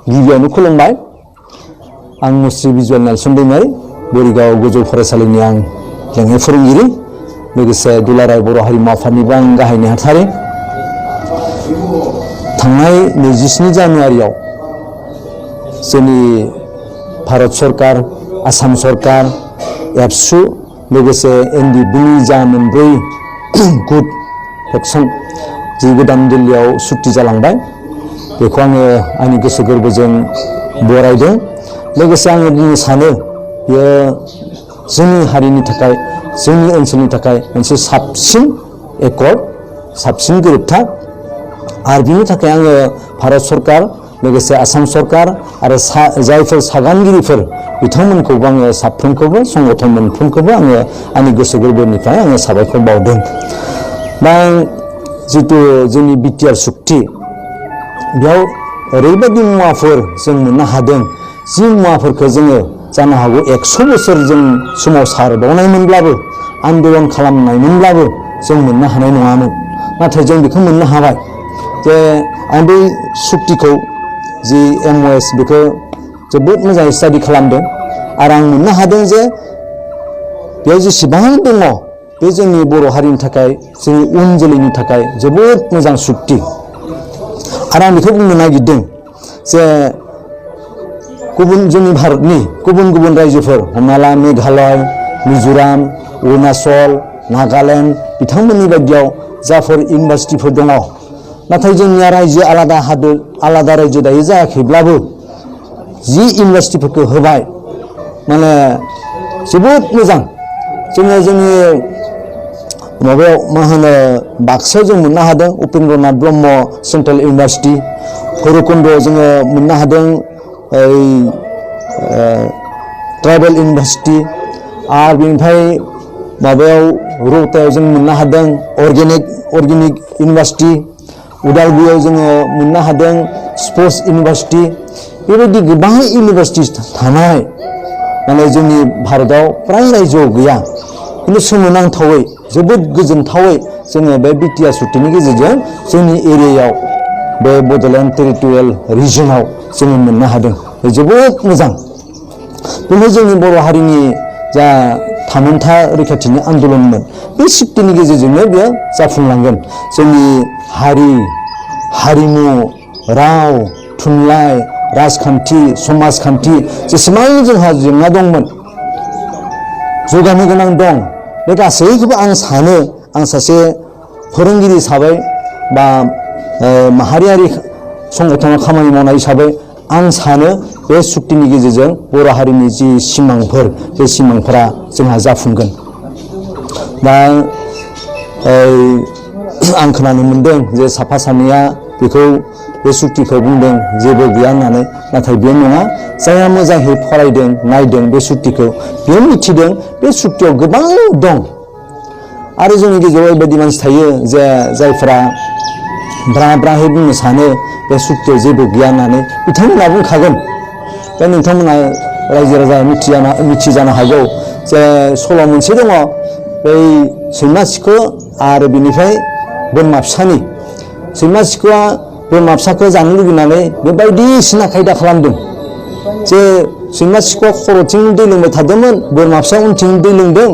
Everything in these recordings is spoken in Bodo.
गिबियावनो खुलुमबाय आं मुस्रि बिजुवेल नेलसन दैमारि बोरिगाव गोजौ फरायसालिनि आं लेङाइ फोरोंगिरि लोगोसे दुलाराय बर' हारिमु आफादनिबो आं गाहाय नेहाथारि थांनाय 27 जानुवारियाव जोंनि भारत सरकार आसाम सरकार एबसु लोगोसे एनडिबिनि जा मोनब्रै गुड फेक्सन जि गोदान दिल्लीयाव सुक्ति जालांबाय बेखौ आङो आंनि गोसो गोरबोजों बरायदों लोगोसे आङो बुंनो सानो बेयो जोंनि हारिनि थाखाय जोंनि ओनसोलनि थाखाय मोनसे साबसिन एकर्ड साबसिन गोरोबथा आरो बिनि थाखाय आङो भारत सरकार लोगोसे आसाम सरकार आरो जायफोर सागानगिरिफोर बिथांमोनखौबो आङो साफ्रोमखौबो संगठन मोनफ्रोमखौबो आङो आंनि गोसो गोरबोनिफ्राय आङो साबायखर बावदों दा जितु जोंनि बिटिआर सुक्ति बेयाव ओरैबायदि मुवाफोर जों मोननो हादों जि मुवाफोरखौ जोङो जानो हागौ 100 बोसोर जों सोमावसारबावनायमोनब्लाबो आन्दोलन खालामनायमोनब्लाबो जों मोननो हानाय नङामोन नाथाय जों बेखौ मोननो हाबाय जे आं बे सुक्तिखौ जि एमअएस बेखौ जोबोद मोजाङै स्टाडि खालामदों आरो आं मोननो हादों जे बेयाव जेसेबां दङ बे जोंनि बर' हारिनि थाखाय जोंनि उन जोलैनि थाखाय जोबोद मोजां सुक्ति आरो आं बेखौ बुंनो नागिरदों जे जोंनि भारतनि गुबुन गुबुन रायजोफोर हमना ला मेघालय मिजोराम अरुणाचल नागालेण्ड बिथांमोननि बायदियाव जाफोर इउनिभारसिटिफोर दङ नाथाय जोंनिया रायजो आलादा हादोर आलादा रायजो दायो जायाखैब्लाबो जि इउनिभारसिटिफोरखौ होबाय माने जोबोद मोजां जोङो जोंनि माबायाव मा होनो बाक्सायाव जों मोननो हादों उपेन्द्रनाथ ब्रह्म सेन्ट्रेल इउनिभारसिटि भैरबकुन्द'आव जोङो मोननो हादों ट्राइबेल इउनिभारसिटि आरो बेनिफ्राय माबायाव रौतायाव जों मोननो हादों अर्गेनिक इउनिभारसिटि उदालगुरियाव जोङो मोननो हादों स्पर्ट्स इउनिभारसिटि बेबायदि गोबां इउनिभारसिटि थानाय माने जोंनि भारताव प्राय रायजोआव गैया खिन्थु सोमोनांथावै जोबोद गोजोनथावै जोङो बे बिटिआर सुक्तिनि गेजेरजों जोंनि एरियायाव बे बड'लेण्ड टेरिटरियेल रिजनाव जोङो मोननो हादों जोबोद मोजां बेनो जोंनि बर' हारिनि जा थामोनथा रैखाथिनि आन्दोलनमोन बे सुक्तिनि गेजेरजोंनो बेयो जाफुंलांगोन जोंनि हारिमु राव थुनलाइ राजखान्थि समाजखान्थि जेसेबां जोंहा जेंना दंमोन जौगानो गोनां दं बे गासैखौबो आं सानो आं सासे फोरोंगिरि हिसाबै बा माहारियारि संगठनाव खामानि मावनाय हिसाबै आं सानो बे सुक्तिनि गेजेरजों बर' हारिनि जि सिमांफोर बे सिमांफोरा जोंहा जाफुंगोन दा आं खोनानो मोनदों जे साफा सानैया बेखौ बे सुक्तिखौ बुंदों जेबो गैया होननानै नाथाय बे नङा जायहा मोजाङै फरायदों नायदों बे सुक्तिखौ बेयो मिथिदों बे सुक्तियाव गोबां दं आरो जोंनि गेजेराव ओरैबायदि मानसि थायो जे जायफोरा ब्राहै बुंनो सानो बे सुक्तियाव जेबो गैया होननानै बिथांमोना बुंखागोन दा नोंथांमोना रायजो राजा मिथिजानो हागौ जे सल' मोनसे दङ बै सैमा सिखो आरो बिनिफ्राय बोरमा फिसानि सैमा सिखोआ बोरमा फिसाखौ जानो लुबैनानै बे बायदिसिना खायदा खालामदों जे सैमा सिखोआ खर'थिं दै लोंबाय थादोंमोन बोरमा फिसा उनथिं दै लोंदों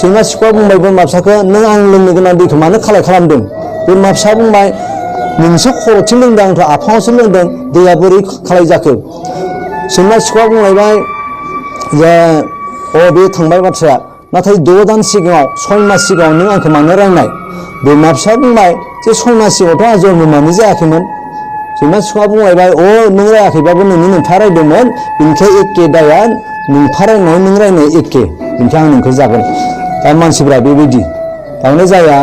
सैमा सिखोआ बुंबाय बोरमा फिसाखौ नों आं लोंनो गोनां दैखौ मानो खालामदों बोरमा फिसा बुंबाय नोंसो खर'थिं लोंदों आंथ' आफाङावसो लोंदों दैया बोरै खालाय जाखो सैमा सिखोआ बुंलायबाय जे बे थांबाय बाथ्राया नाथाय 6 दान सिगाङाव 6 मास सिगाङाव नों आंखौ मानो रायनाय बोरमा फिसा बुंबाय जे 6 मास सिगाङावथ' आं जन्मआनो जायाखैमोन सैमा सिखोआ बुंलायबाय नों रायाखैबाबो नोंफा रायदोंमोन बेनिखाय एखे दाया नोंफा रायनाय नों रायनाय एखे बेनिखाय आं नोंखौ जागोन दा मानसिफ्रा बेबायदि थारमाने जाया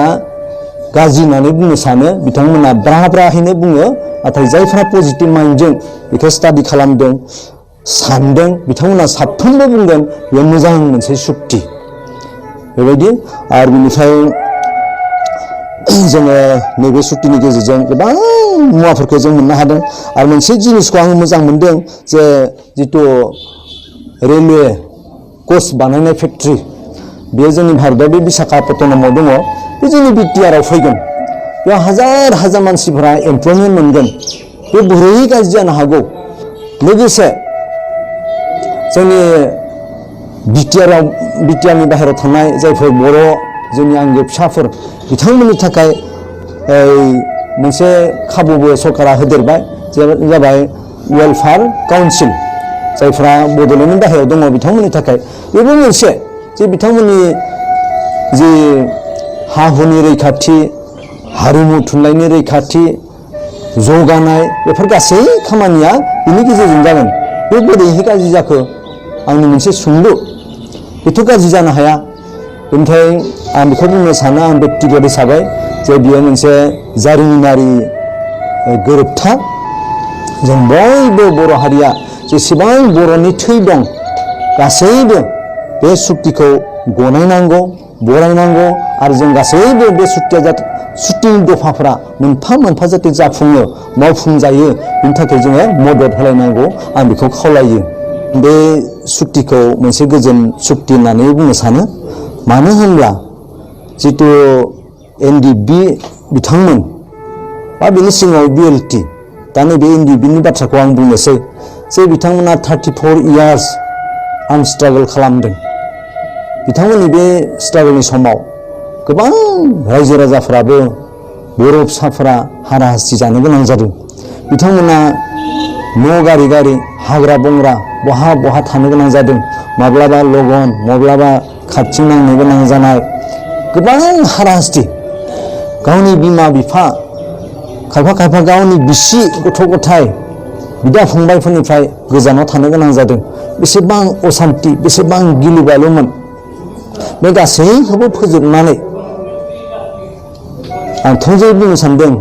गाज्रि होननानै बुंनो सानो बिथांमोना ब्राहैनो बुङो नाथाय जायफ्रा पजिटिभ माइन्डजों बेखौ स्टाडि खालामदों सानदों बिथांमोना साफ्रोमबो बुंगोन बेयो मोजां मोनसे सुक्ति बेबायदि आरो बिनिफ्राय जोङो नैबे सुक्तिनि गेजेरजों गोबां मुवाफोरखौ जों मोननो हादों आरो मोनसे जिनिसखौ आं मोजां मोनदों जे जितु रेलवे कच बानायनाय फेक्ट्रि बेयो जोंनि भारतआव बे बिशाखापट्टनमाव दङ बे जोंनि बिटिआरआव फैगोन बेयाव हाजार हाजार मानसिफोरा एमप्लयमेन्ट मोनगोन बे बोरै गाज्रि जानो हागौ लोगोसे जोंनि बिटिआरनि बाहेरायाव थानाय जायफोर बर' जोंनि आंगो फिसाफोर बिथांमोननि थाखाय मोनसे खाबुबो सरकारा होदेरबाय जाबाय वेलफेयार काउन्सिल जायफ्रा बड'लेण्डनि बाहेरायाव दङ बिथांमोननि थाखाय बेबो मोनसे जे बिथांमोननि जि हा हुनि रैखाथि हारिमु थुनलाइनि रैखाथि जौगानाय बेफोर गासै खामानिया बिनि गेजेरजों जागोन बे बोरैहाय गाज्रि जाखो आंनि मोनसे सोंलु बेथ' गाज्रि जानो हाया बेनिफ्राय आं बेखौ बुंनो सानो आं बेक्तिगत हिसाबै जे बियो मोनसे जारिमिनारि गोरोबथा जों बयबो बर' हारिया जेसेबां बर'नि थै दं गासैबो बे सुक्तिखौ गनायनांगौ बरायनांगौ आरो जों गासैबो बे सुक्तिनि दफाफोरा मोनफा मोनफा जाहाथे जाफुङो मावफुंजायो बिनि थाखाय जोङो मदद होलायनांगौ आं बेखौ खावलायो बे सुक्तिखौ मोनसे गोजोन सुक्ति होननानै बुंनो सानो मानो होनब्ला जितु एनडिबि बिथांमोन बा बिनि सिगाङाव बिएलटि दा नैबे एनडिबिनि बाथ्राखौ आं बुंनोसै जे बिथांमोना 34 इयार्स आं स्ट्रागल खालामदों बिथांमोननि बे स्ट्रागलनि समाव गोबां रायजो राजाफोराबो बर' फिसाफोरा हाराहास्ति जानो गोनां जादों बिथांमोना न' गारि गारि हाग्रा बंग्रा बहा थानो गोनां जादों माब्लाबा लगन माब्लाबा खाथिं नांनो गोनां जानाय गोबां हाराहास्ति गावनि बिमा बिफा खायफा गावनि बिसि गथ' गथाय बिदा फंबायफोरनिफ्राय गोजानाव थानो गोनां जादों बेसेबां असान्ति बेसेबां गिलु बालुमोन बे गासैखौबो फोजोबनानै आं थोंजोङै बुंनो सानदों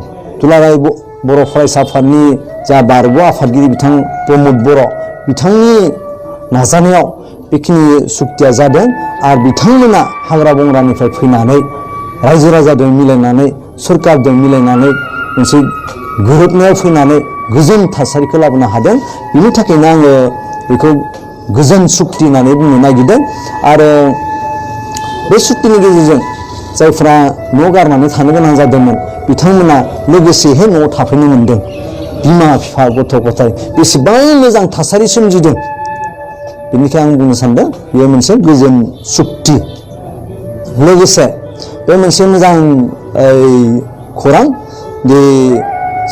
दुलाराय बर' फरायसा आफादनि जा बारग' आफादगिरि बिथां प्रमद बर' बिथांनि नाजानायाव बेखिनि सुक्तिया जादों आरो बिथांमोना हाग्रा बंग्रानिफ्राय फैनानै रायजो राजाजों मिलायनानै सरकारजों मिलायनानै मोनसे गोरोबनायाव फैनानै गोजोन थासारिखौ लाबोनो हादों बिनि थाखायनो आङो बेखौ गोजोन सुक्ति होननानै बुंनो नागिरदों आरो बे सुक्तिनि गेजेरजों जायफ्रा न' गारनानै थानो गोनां जादोंमोन बिथांमोना लोगोसेहै न'आव थाफैनो मोनदों बिमा बिफा गथ' गथाय बेसेबां मोजां थासारि सोमजिदों बेनिखायनो आं बुंनो सानदों बेयो मोनसे गोजोन सुक्ति लोगोसे बे मोनसे मोजां खौरां दि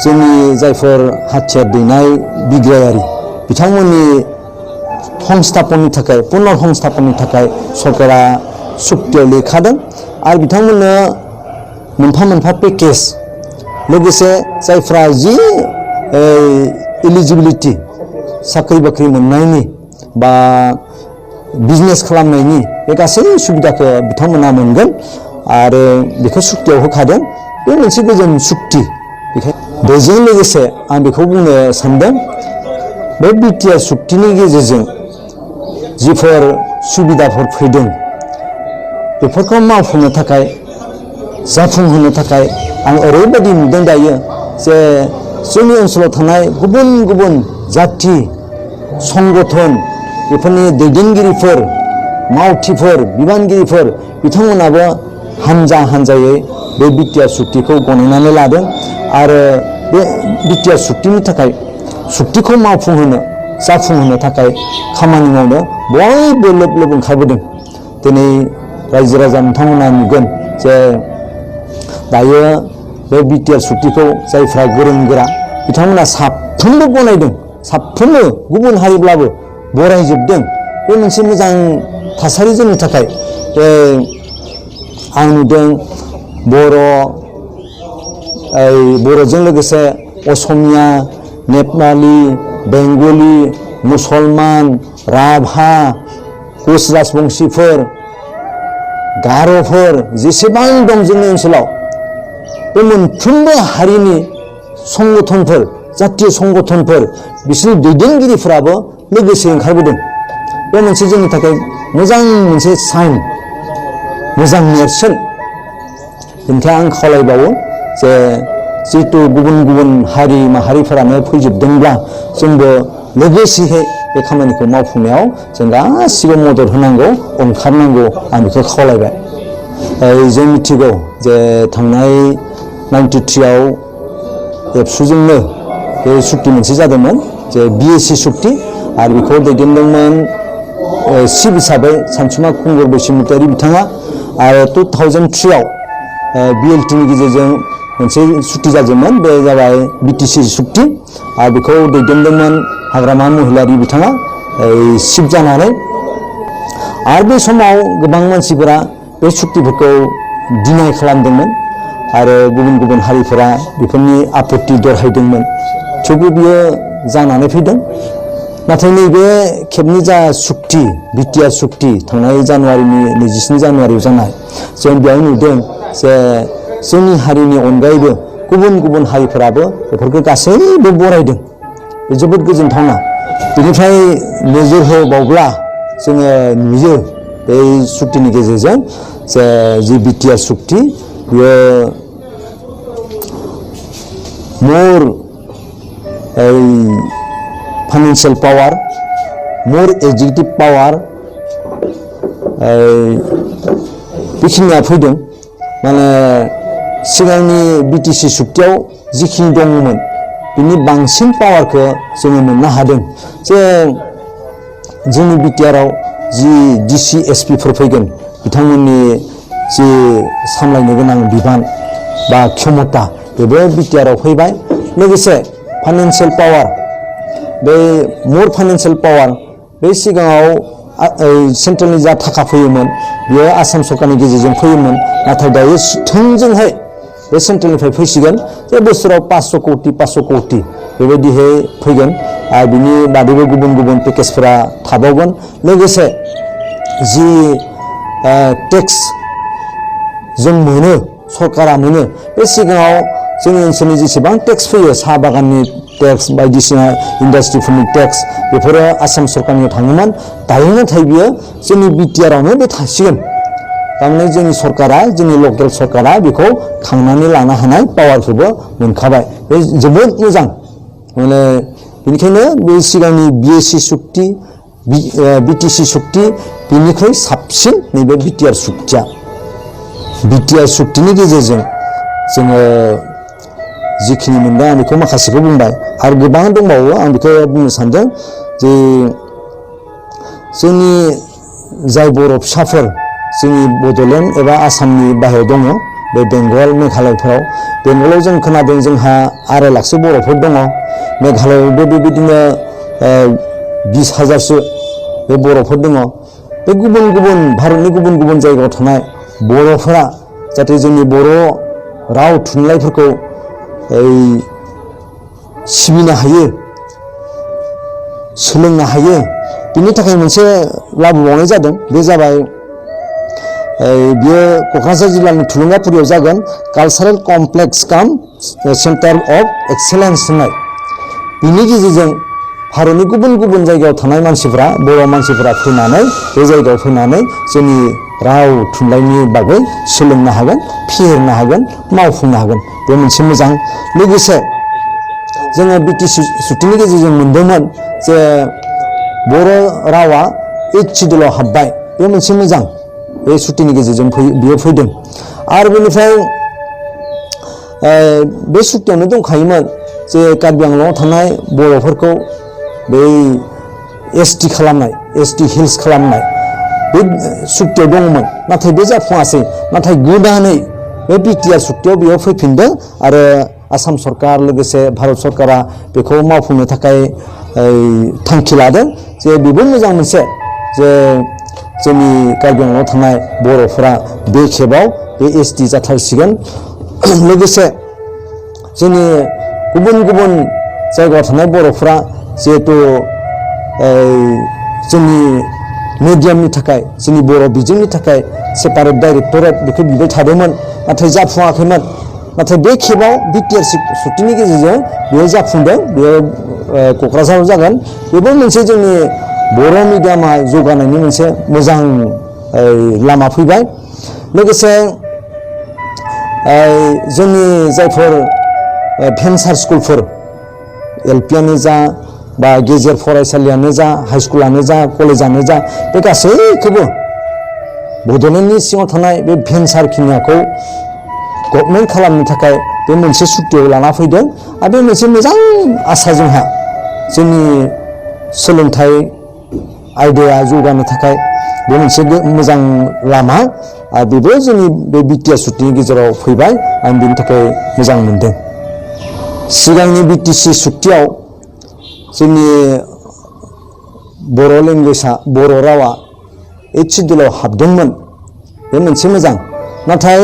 जोंनि जायफोर हाथियार दैनाय बिग्रायारि बिथांमोननि संस्थापननि थाखाय पुनर संस्थापननि थाखाय सरकारा सुक्तियाव लिरखादों आरो बिथांमोननो मोनफा मोनफा पेकेज लोगोसे जायफ्रा जि एलिजिबिलिटि साख्रि बाख्रि मोननायनि बा बिजनेस खालामनायनि बे गासै सुबिदाखौ बिथांमोना मोनगोन आरो बेखौ सुक्तियाव होखादों बे मोनसे गोजोन सुक्ति बेजों लोगोसे आं बेखौ बुंनो सानदों बे बिटिआर सुक्तिनि गेजेरजों जिफोर सुबिदाफोर फैदों बेफोरखौ मावफुंनो थाखाय जाफुंहोनो थाखाय आं ओरैबायदि नुदों दायो जे जोंनि ओनसोलाव थानाय गुबुन गुबुन जाथि संगठन बेफोरनि दैदेनगिरिफोर मावथिफोर बिबानगिरिफोर बिथांमोनाबो हानजायै बे बिटिआर सुक्तिखौ गनायनानै लादों आरो बे बिटिआर सुक्तिनि थाखाय सुक्तिखौ मावफुंहोनो जाफुंहोनो थाखाय खामानि मावनो बयबो लोब ओंखारबोदों दिनै रायजो राजा नोंथांमोना नुगोन जे दायो बे बिटिआर सुक्तिखौ जायफ्रा गोरों गोरा बिथांमोना साफ्रोमबो गनायदों साफ्रोमबो गुबुन हारिब्लाबो बरायजोबदों बे मोनसे मोजां थासारि जोंनि थाखाय आं नुदों बर'जों लोगोसे असमिया नेपालि बेंगलि मुसलमान राभा कच राजबंसिफोर गार'फोर जेसेबां दं जोंनि ओनसोलाव बे मोनफ्रोमबो हारिनि संगठनफोर जातीय संगठनफोर बिसोरनि दैदेनगिरिफोराबो लोगोसे ओंखारबोदों बे मोनसे जोंनि थाखाय मोजां मोनसे साइन मोजां नेरसोन बेनिखायनो आं खावलायबावो जे जिहेतु गुबुन गुबुन हारि माहारिफोरानो फैजोबदोंब्ला जोंबो लोगोसेयै बे खामानिखौ मावफुंनायाव जों गासिबो मदद होनांगौ ओंखारनांगौ आं बेखौ खावलायबाय जों मिथिगौ जे थांनाय 93 आव एबसुजोंनो बे सुक्ति मोनसे जादोंमोन जे बिएसि सुक्ति आरो बेखौ दैदेनदोंमोन चिफ हिसाबै सानसुमा खुंगुर बसुमतारी बिथाङा आरो 2003 आव बिएलटिनि गेजेरजों मोनसे सुक्ति जादोंमोन बे जाबाय बिटिसि सुक्ति आरो बेखौ दैदेनदोंमोन हाग्रामा महिलारि बिथाङा चिफ जानानै आरो बे समाव गोबां मानसिफोरा बे सुक्तिफोरखौ डिनाय खालामदोंमोन आरो गुबुन गुबुन हारिफोरा बेफोरनि आपत्ति दरहायदोंमोन थेवबो बियो जानानै फैदों नाथाय नैबे खेबनि जा सुक्ति बिटिआर सुक्ति थांनाय जानुवारिनि 27 जानुवारियाव जानाय जों बेयाव नुदों जे जोंनि हारिनि अनगायैबो गुबुन गुबुन हारिफोराबो बेफोरखौ गासैबो बरायदों बे जोबोद गोजोनथावना बेनिफ्राय नोजोर होबावब्ला जोङो नुयो बे सुक्तिनि गेजेरजों जे जि बिटिआर सुक्ति बियो मोर फाइनेंशियल पावर मोर एक्जिकिउटिव पावर बेखिनिया फैदों माने सिगांनि बिटिसि सुक्तियाव जिखिनि दङमोन बिनि बांसिन पावारखौ जोङो मोननो हादों जे जोंनि बिटिआराव जि डिसि एसपिफोर फैगोन बिथांमोननि जि सामलायनो गोनां बिबान बा क्षमता बेबो बिटिआराव फैबाय लोगोसे फाइनेंशियल पावार बे मोर फाइनेंशियल पावार बे सिगाङाव सेन्ट्रेलनि जा थाखा फैयोमोन बियो आसाम सरकारनि गेजेरजों फैयोमोन नाथाय दायो थोंजोंहाय बे सेन्ट्रेलनिफ्राय फैसिगोन जे बोसोराव 500 कौटि बेबायदिहाय फैगोन आरो बिनि बादैबो गुबुन गुबुन पेकेजफोरा थाबावगोन लोगोसे जि टेक्स जों मोनो सरकारा मोनो बे सिगाङाव जोंनि ओनसोलनि जेसेबां टेक्स फैयो साहा बागाननि टेक्स बायदिसिना इन्डास्ट्रिफोरनि टेक्स बेफोरो आसाम सरकारनियाव थाङोमोन दायो नाथाय बियो जोंनि बिटिआरावनो बे थासिगोन थारमाने जोंनि सरकारा जोंनि लकेल सरकारा बेखौ खांनानै लानो हानाय पावारखौबो मोनखाबाय बे जोबोद मोजां माने बेनिखायनो बे सिगांनि बिएसि सुक्ति बिटिसि सुक्ति बेनिख्रुइ साबसिन नैबे बिटिआर सुक्तिया बिटिआर सुक्तिनि गेजेरजों जोङो जिखिनि मोनदों आं बेखौ माखासेखौ बुंबाय आरो गोबां दंबावो आं बेखौ बुंनो सानदों जे जोंनि जाय बर' फिसाफोर जोंनि बड'लेण्ड एबा आसामनि बाहेरायाव दङ बे बेंगल मेघालयफोराव बेंगलाव जों खोनादों जोंहा 2.5 लाखसो बर'फोर दङ मेघालयआवबो बेबायदिनो 20,000सो बे बर'फोर दङ बे गुबुन गुबुन भारतनि गुबुन गुबुन जायगायाव थानाय बर'फोरा जाहाथे जोंनि बर' राव थुनलाइफोरखौ सिबिनो हायो सोलोंनो हायो बिनि थाखाय मोनसे लाबोबावनाय जादों बे जाबाय बियो क'क्राझार जिल्लानि थुलुंगापुरियाव जागोन कालचारेल कमप्लेक्स काम सेन्टार अफ एक्सेलेन्स होननाय बिनि गेजेरजों भारतनि गुबुन गुबुन जायगायाव थानाय मानसिफोरा बर' मानसिफोरा फैनानै बे जायगायाव फैनानै जोंनि राव थुनलाइनि बागै सोलोंनो हागोन फेहेरनो हागोन मावफुंनो हागोन बे मोनसे मोजां लोगोसे जोङो बिटिसि सुक्तिनि गेजेरजों मोनदोंमोन जे बर' रावा 8 शिड्युलाव हाबबाय बे मोनसे मोजां बे सुक्तिनि गेजेरजों बियो फैदों आरो बेनिफ्राय बे सुक्तियावनो दंखायोमोन जे कार्बि आंलंआव थानाय बर'फोरखौ बै एसटि खालामनाय एसटि हिल्स खालामनाय बे सुक्तियाव दंमोन नाथाय बे जाफुङासै नाथाय गोदानै बे बिटिआर सुक्तियाव बेयाव फैफिनदों आरो आसाम सरकार लोगोसे भारत सरकारा बेखौ मावफुंनो थाखाय थांखि लादों जे बेबो मोजां मोनसे जे जोंनि कार्बि आंलंआव थानाय बर'फोरा बे खेबाव बे एसटि जाथारसिगोन लोगोसे जोंनि गुबुन गुबुन जायगायाव थानाय बर'फोरा जिहेतु जोंनि मिडियामनि थाखाय जोंनि बर' बिजोंनि थाखाय सेपारेट डाइरेक्टरेट बेखौ बिबाय थादोंमोन नाथाय जाफुङाखैमोन नाथाय बे खेबाव बिटिआर सुक्तिनि गेजेरजों बेयो जाफुंदों बेयो क'क्राझाराव जागोन बेबो मोनसे जोंनि बर' मिडियामा जौगानायनि मोनसे मोजां लामा फैबाय लोगोसे जोंनि जायफोर भेन्सार स्कुलफोर एलपिआनो जा बा गेजेर फरायसालियानो जा हाइस्कुलानो जा कलेजानो जा बे गासैखौबो बड'लेण्डनि सिङाव थानाय बे भेन्सार खिनियाखौ गभर्नमेन्ट खालामनो थाखाय बे मोनसे सुक्तियाव लाना फैदों आरो बे मोनसे मोजां आसा जोंहा जोंनि सोलोंथाइ आयदाया जौगानो थाखाय बे मोनसे मोजां लामा आरो बेबो जोंनि बे बिटिआर सुक्तिनि गेजेराव फैबाय आं बेनि थाखाय मोजां मोनदों सिगांनि बिटिसि सुक्तियाव जोंनि बर' लेंगुवेजआ बर' रावा 8 सिडुलाव हाबदोंमोन बे मोनसे मोजां नाथाय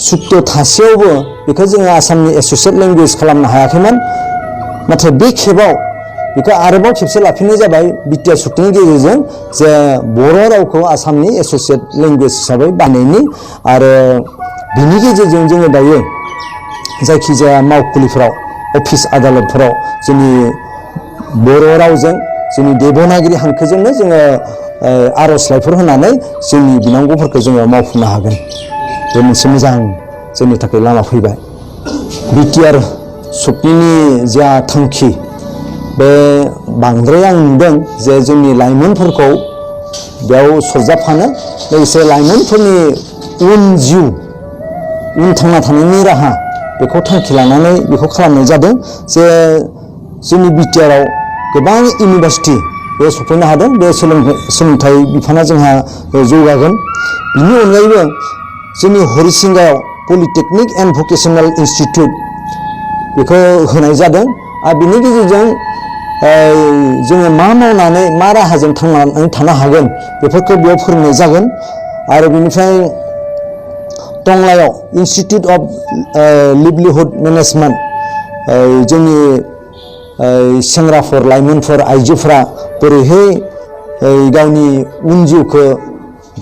सुक्तियाव थासेयावबो बेखौ जोङो आसामनि एस'सियेट लेंगुवेज खालामनो हायाखैमोन नाथाय बे खेबाव बेखौ आरोबाव खेबसे लाफिननाय जाबाय बिटिआर सुक्तिनि गेजेरजों जे बर' रावखौ आसामनि एस'सियेट लेंगुवेज हिसाबै बानायनि आरो बिनि गेजेरजों जोङो दायो जायखिजाया मावखुलिफोराव अफिस आदालतफोराव जोंनि बर' रावजों जोंनि देबनागिरि हांखोजोंनो जोङो आर'जलाइफोर होनानै जोंनि बिनांगौफोरखौ जोङो मावफुंनो हागोन बे मोनसे मोजां जोंनि थाखाय लामा फैबाय बिटिआर सुक्तिनि जा थांखि बे बांद्राय आं नुदों जे जोंनि लाइमोनफोरखौ बेयाव सरजाबफानो लोगोसे लाइमोनफोरनि जिउ थांना थानायनि राहा बेखौ थांखि लानानै बेखौ खालामनाय जादों जे जोंनि बिटिआरआव गोबां इउनिभारसिटि बे सफैनो हादों बे सोलोंथाइ बिफाना जोंहा जौगागोन बिनि अनगायैबो जोंनि हरिसिंगायाव पलिटेकनिक एन्ड भकेसनेल इन्सटिटिउट बेखौ होनाय जादों आरो बिनि गेजेरजों जोङो मा मावनानै मा राहाजों थांनानै थानो हागोन बेफोरखौ बेयाव फोरोंनाय जागोन आरो बिनिफ्राय टंलायाव इन्सटिटिउट अफ लिभलिहुड मेनेजमेन्ट जोंनि सेंग्राफोर लाइमोनफोर आइजोफोरा बोरैहाय गावनि जिउखौ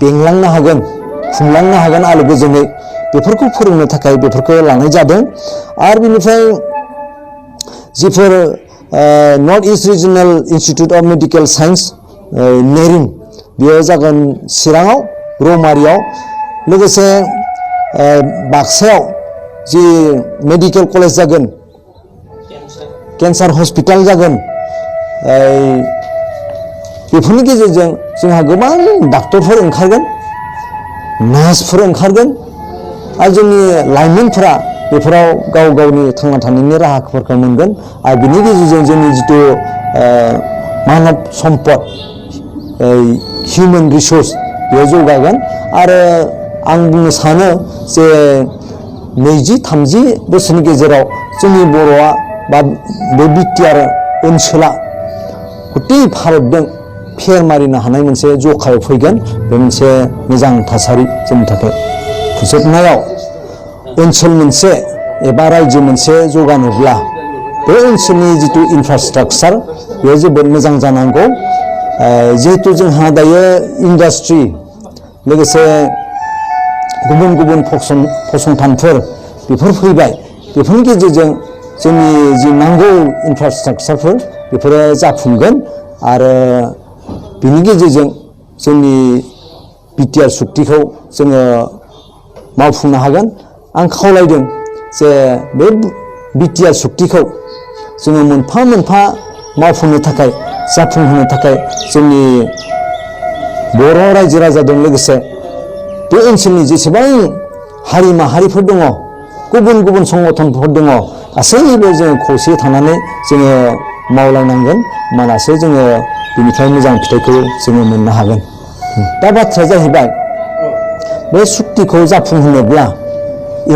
बेंलांनो हागोन खुंलांनो हागोन आलो गोजोनै बेफोरखौ फोरोंनो थाखाय बेफोरखौ लानाय जादों आरो बिनिफ्राय जिफोर north east regional institute of medical science नेरिं बेयो जागोन चिराङाव रौमारियाव लोगोसे बाक्सायाव जि मेडिकेल कलेज जागोन केन्सार हस्पिटाल जागोन बेफोरनि गेजेरजों जोंहा गोबां डाक्टरफोर ओंखारगोन नार्सफोर ओंखारगोन आरो जोंनि लाइमोनफोरा बेफोराव गाव गावनि थांना थानायनि राहाफोरखौ मोनगोन आरो बिनि गेजेरजों जोंनि जिथु मानब सम्पद हिउमेन रिसोर्स बेयो जौगागोन आरो आं बुंनो सानो जे 20-30 बोसोरनि गेजेराव जोंनि बर'आ बा बे बिटिआर ओनसोला गथै भारतजों फेर मारिनो हानाय मोनसे जखायाव फैगोन बे मोनसे मोजां थासारि जोंनि थाखाय फोजोबनायाव ओनसोल मोनसे एबा रायजो मोनसे जौगानोब्ला बे ओनसोलनि जिथु इनफ्रास्ट्राक्चार बेयो जोबोद मोजां जानांगौ जिहेतु जोंहा दायो इन्डास्ट्रि लोगोसे गुबुन गुबुन फसंथानफोर बेफोर फैबाय बेफोरनि गेजेरजों जोंनि जि नांगौ इनफ्रास्ट्राक्चारफोर बेफोरो जाफुंगोन आरो बिनि गेजेरजों जोंनि बिटिआर सुक्तिखौ जोङो मावफुंनो हागोन आं खावलायदों जे बे बिटिआर सुक्तिखौ जोङो मोनफा मोनफा मावफुंनो थाखाय जाफुंहोनो थाखाय जोंनि बर' रायजो राजाजों लोगोसे बे ओनसोलनि जेसेबां हारि माहारिफोर दङ गुबुन गुबुन संगठनफोर दङ गासैबो जोङो खौसे थानानै जोङो मावलायनांगोन होमबानासो जोङो बेनिफ्राय मोजां फिथाइखौ जोङो मोननो हागोन दा बाथ्राया जाहैबाय बे सुक्तिखौ जाफुंहोनोब्ला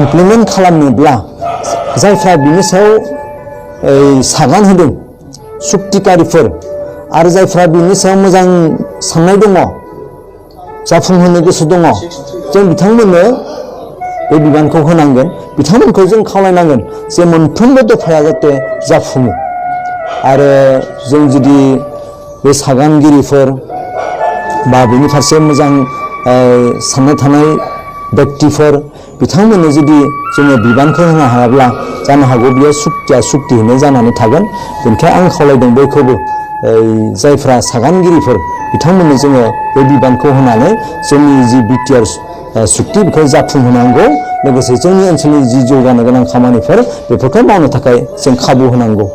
इमप्लिमेन्ट खालामनोब्ला जायफ्रा बिनि सायाव सागान होदों सुक्तिकारिफोर आरो जायफ्रा बिनि सायाव मोजां साननाय दङ जाफुंहोनो गोसो दङ जों बिथांमोननो बे बिबानखौ होनांगोन बिथांमोनखौ जों खावलायनांगोन जे मोनफ्रोमबो दफाया जाहाथे जाफुङो आरो जों जुदि बे सागानगिरिफोर बा बेनि फारसे मोजां साननाय थानाय व्यक्तिफोर बिथांमोननो जुदि जोङो बिबानखौ होनो हायाब्ला जानो हागौ बियो सुक्तिया सुक्तियैनो जानानै थागोन बेनिखायनो आं खावलायदों बयखौबो जायफ्रा सागानगिरिफोर बिथांमोननो जोङो बे बिबानखौ होनानै जोंनि जि बिटिआर सुक्ति बेखौ जाफुंहोनांगौ लोगोसे जोंनि ओनसोलनि जि जौगानो गोनां खामानिफोर बेफोरखौ मावनो थाखाय जों खाबु होनांगौ